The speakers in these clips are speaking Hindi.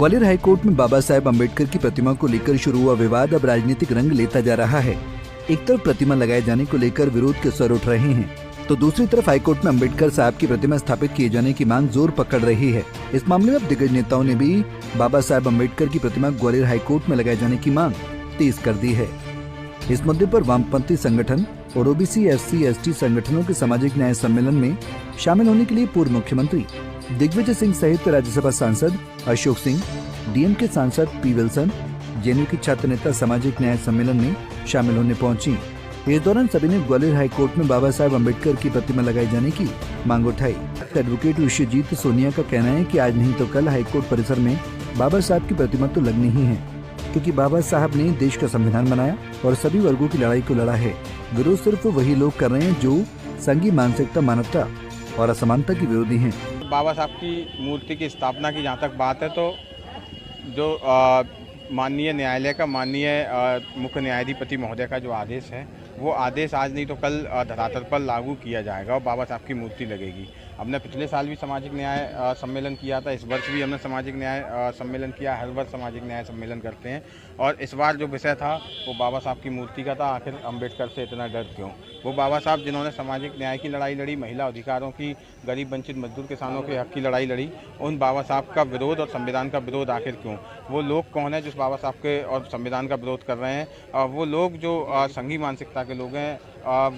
ग्वालियर हाईकोर्ट में बाबा साहेब अम्बेडकर की प्रतिमा को लेकर शुरू हुआ विवाद अब राजनीतिक रंग लेता जा रहा है। एक तरफ प्रतिमा लगाए जाने को लेकर विरोध के स्वर उठ रहे हैं, तो दूसरी तरफ हाईकोर्ट में अम्बेडकर साहब की प्रतिमा स्थापित किए जाने की मांग जोर पकड़ रही है। इस मामले में अब दिग्गज नेताओं ने भी बाबा साहेब अम्बेडकर की प्रतिमा ग्वालियर हाईकोर्ट में लगाए जाने की मांग तेज कर दी है। इस मुद्दे पर वामपंथी संगठन और ओबीसी एससी एसटी संगठनों के सामाजिक न्याय सम्मेलन में शामिल होने के लिए पूर्व मुख्यमंत्री दिग्विजय सिंह सहित राज्यसभा सांसद अशोक सिंह, डीएमके सांसद पी विल्सन, जेएनयू की छात्र नेता सामाजिक न्याय सम्मेलन में शामिल होने पहुंची। इस दौरान सभी ने ग्वालियर हाईकोर्ट में बाबा साहेब अम्बेडकर की प्रतिमा लगाए जाने की मांग उठाई। एडवोकेट विश्वजीत सोनिया का कहना है कि आज नहीं तो कल हाईकोर्ट परिसर में बाबा साहब की प्रतिमा तो लगनी ही है, क्योंकि बाबा साहब ने देश का संविधान बनाया और सभी वर्गों की लड़ाई को लड़ा है। विरोध सिर्फ वही लोग कर रहे हैं जो संघीय मानसिकता, मानवता और असमानता की विरोधी हैं। बाबा साहब की मूर्ति की स्थापना की जहाँ तक बात है, तो जो माननीय न्यायालय का मुख्य न्यायाधिपति महोदय का जो आदेश है, वो आदेश आज नहीं तो कल धरातल पर लागू किया जाएगा और बाबा साहब की मूर्ति लगेगी। हमने पिछले साल भी सामाजिक न्याय सम्मेलन किया था, इस वर्ष भी हमने सामाजिक न्याय सम्मेलन किया। हर वर्ष सामाजिक न्याय सम्मेलन करते हैं और इस बार जो विषय था वो बाबा साहब की मूर्ति का था। आखिर अम्बेडकर से इतना डर क्यों? वो बाबा साहब जिन्होंने सामाजिक न्याय की लड़ाई लड़ी, महिला अधिकारों की, गरीब वंचित मजदूर किसानों के हक की लड़ाई लड़ी, उन बाबा साहब का विरोध और संविधान का विरोध आखिर क्यों? वो लोग कौन है जो बाबा साहब के और संविधान का विरोध कर रहे हैं? वो लोग जो संघीय मानसिकता के लोग हैं,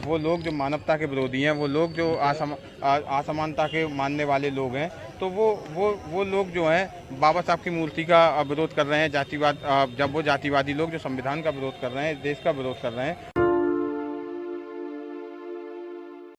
वो लोग जो मानवता के विरोधी हैं, वो लोग जो असमानता के मानने वाले लोग हैं, तो वो लोग जो हैं बाबा साहब की मूर्ति का विरोध कर रहे हैं। जातिवाद, जब वो जातिवादी लोग जो संविधान का विरोध कर रहे हैं, देश का विरोध कर रहे हैं।